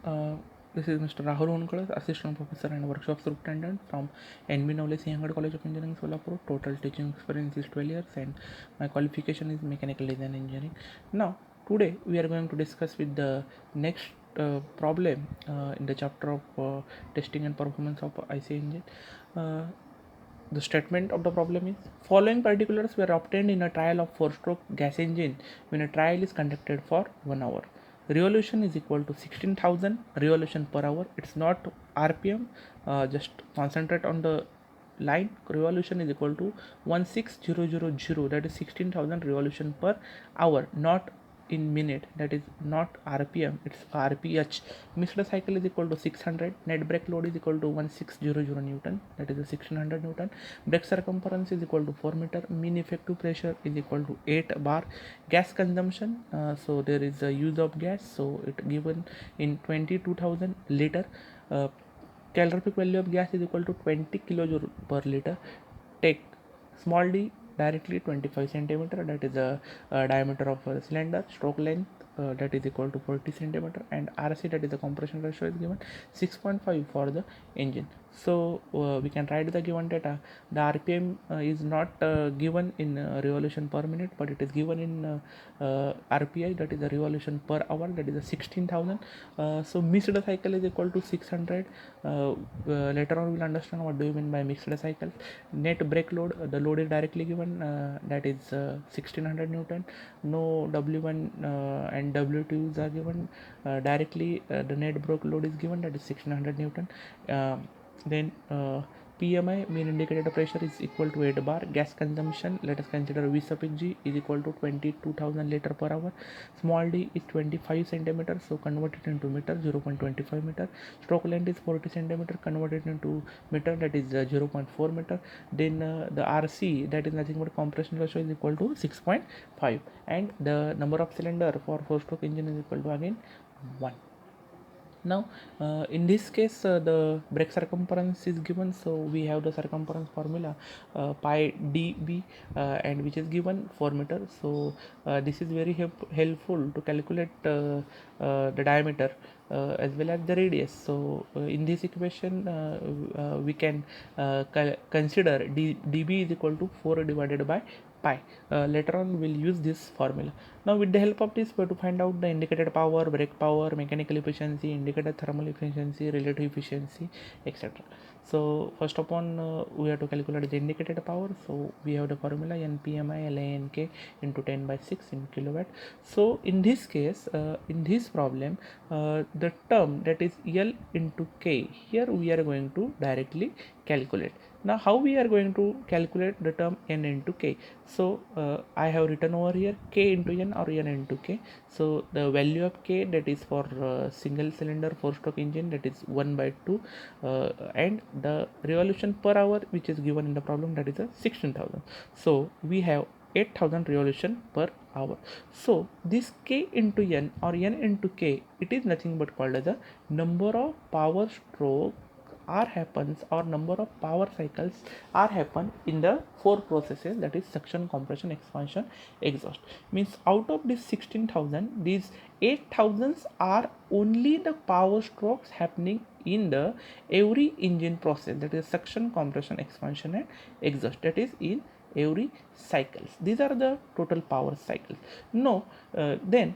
Uh, this is Mr. Rahul Onkalas, Assistant Professor and Workshop Superintendent from NB Navle Singhad College of Engineering, Solapur. Total teaching experience is 12 years and my qualification is Mechanical Design Engineering. Now, today we are going to discuss with the next problem in the chapter of testing and performance of IC engine. The statement of the problem is following particulars were obtained in a trial of 4-stroke gas engine when a trial is conducted for 1 hour. Revolution is equal to 16,000 revolution per hour. It's not RPM. Just concentrate on the line. Revolution is equal to 16000, that is 16,000 revolution per hour, not in minute, that is not RPM, it's RPH. Mixed cycle is equal to 600. Net brake load is equal to 1600 Newton, that is 1600 Newton. Brake circumference is equal to 4 meter. Mean effective pressure is equal to 8 bar. Gas consumption, so there is a use of gas, so it given in 22,000 liter. Calorific value of gas is equal to 20 kilojoule per liter. Take small d directly 25 centimeter, that is the diameter of a cylinder. Stroke length, that is equal to 40 centimeter, and RC, that is the compression ratio, is given 6.5 for the engine. So we can write the given data. The RPM is not given in revolution per minute, but it is given in RPI, that is the revolution per hour, that is the 16,000. So mixed cycle is equal to 600. Later on we will understand what do you mean by mixed cycle. Net brake load, the load is directly given, that is 1600 Newton. No W1 and W2s are given directly. The net brake load is given, that is 1600 Newton. Then PMI, mean indicator pressure, is equal to 8 bar. Gas consumption, let us consider V sub G is equal to 22,000 liter per hour. Small d is 25 centimeter, so convert it into meter, 0.25 meter. Stroke length is 40 centimeter, convert it into meter, that is 0.4 meter. Then the RC, that is nothing but compression ratio, is equal to 6.5, and the number of cylinder for 4-stroke engine is equal to again 1. Now in this case the brake circumference is given, so we have the circumference formula pi db, and which is given 4 meter. So this is very helpful to calculate the diameter as well as the radius. So in this equation we can consider db is equal to 4 divided by pi. Later on we'll use this formula. Now with the help of this we have to find out the indicated power, brake power, mechanical efficiency, indicated thermal efficiency, relative efficiency, etc. So first upon we have to calculate the indicated power. So we have the formula NPMI LANK into 10 by 6 in kilowatt. So in this case, in this problem, the term, that is L into K, here we are going to directly calculate. Now how we are going to calculate the term N into K? So I have written over here K into N or N into K. So the value of K, that is for single cylinder 4-stroke engine, that is 1 by 2, and the revolution per hour which is given in the problem, that is a 16,000. So we have 8,000 revolution per hour. So this K into N or N into K, it is nothing but called as the number of power stroke are happens, or number of power cycles are happen in the 4 processes, that is suction, compression, expansion, exhaust. Means out of this 16,000, these 8,000 are only the power strokes happening in the every engine process, that is suction, compression, expansion and exhaust, that is in every cycles. These are the total power cycles. Now then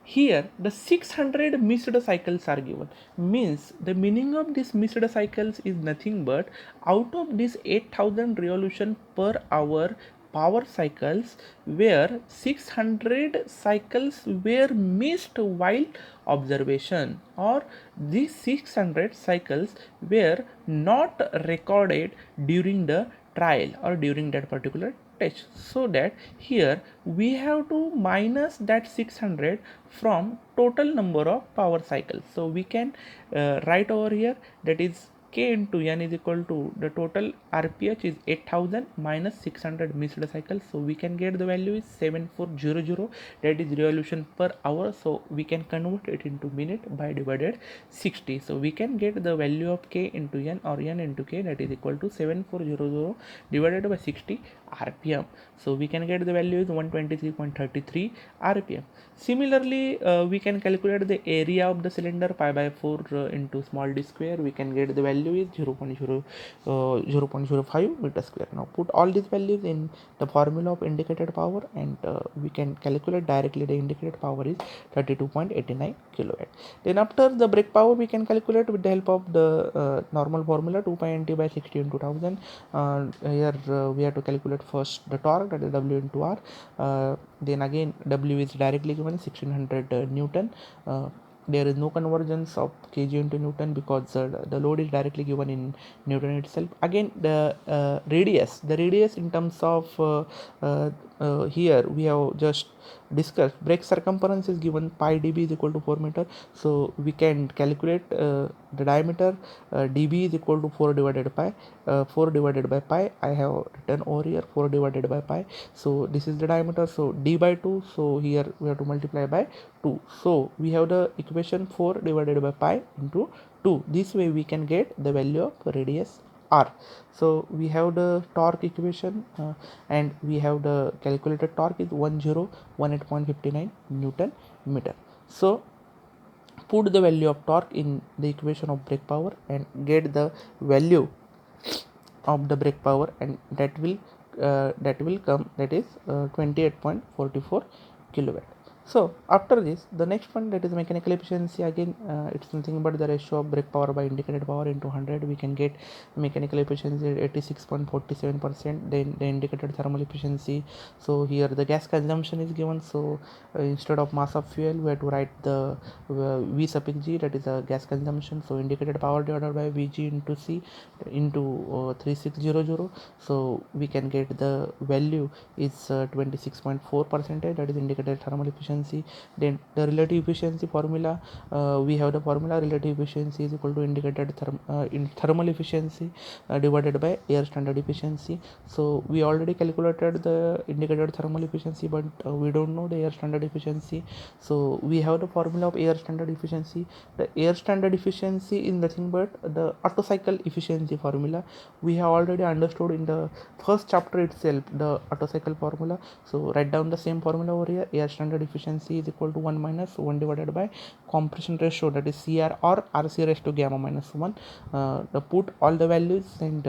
here the 600 missed cycles are given. Means the meaning of this missed cycles is nothing but out of this 8,000 revolution per hour power cycles, where 600 cycles were missed while observation, or these 600 cycles were not recorded during the trial or during that particular test. So that here we have to minus that 600 from total number of power cycles. So we can write over here, that is K into N is equal to the total RPH is 8000 minus 600 missed cycles. So we can get the value is 7400, that is revolution per hour. So we can convert it into minute by divided 60. So we can get the value of K into N or N into K, that is equal to 7400 divided by 60 RPM. So we can get the value is 123.33 RPM. Similarly, we can calculate the area of the cylinder pi by 4 into small d square. We can get the value is 0.05 meter square. Now put all these values in the formula of indicated power, and we can calculate directly the indicated power is 32.89 kilowatt. Then after the brake power, we can calculate with the help of the normal formula 2 pi nt by 60 into 1000. Here we have to calculate first the torque, that is W into R. Then again W is directly given 1600 Newton. There is no convergence of kg into Newton because the load is directly given in Newton itself. Again the radius in terms of here we have just discussed brake circumference is given pi dB is equal to 4 meter. So we can calculate the diameter dB is equal to 4 divided by pi. I have written over here 4 divided by pi. So this is the diameter, so d by 2. So here we have to multiply by 2. So we have the equation 4 divided by pi into 2. This way we can get the value of radius R. So we have the torque equation and we have the calculated torque is 1018.59 Newton meter. So put the value of torque in the equation of brake power and get the value of the brake power, and that will come, that is 28.44 kilowatt. So after this, the next one, that is mechanical efficiency. Again it's nothing but the ratio of brake power by indicated power into 100. We can get mechanical efficiency at 86.47%. then the indicated thermal efficiency. So here the gas consumption is given, so instead of mass of fuel we have to write the V suffix G, that is the gas consumption. So indicated power divided by Vg into C into 3600. So we can get the value is 26.4%, that is indicated thermal efficiency. Then the relative efficiency formula, we have the formula relative efficiency is equal to indicated thermal efficiency divided by air standard efficiency. So we already calculated the indicated thermal efficiency, but we don't know the air standard efficiency. So we have the formula of air standard efficiency. The air standard efficiency is nothing but the Otto cycle efficiency formula. We have already understood in the first chapter itself the Otto cycle formula. So write down the same formula over here. Air standard efficiency is equal to 1 minus 1 divided by compression ratio, that is CR, or RC raised to gamma minus 1. Put all the values and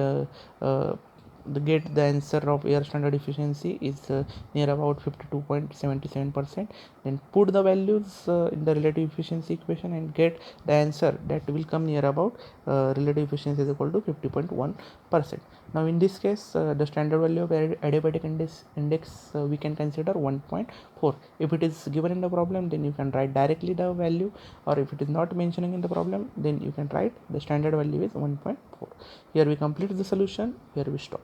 get the answer of air standard efficiency is near about 52.77%. then put the values in the relative efficiency equation and get the answer that will come near about relative efficiency is equal to 50.1%. now in this case the standard value of adiabatic index we can consider 1.4. if it is given in the problem, then you can write directly the value, or if it is not mentioning in the problem, then you can write the standard value is 1.4. here we complete the solution, here we stop.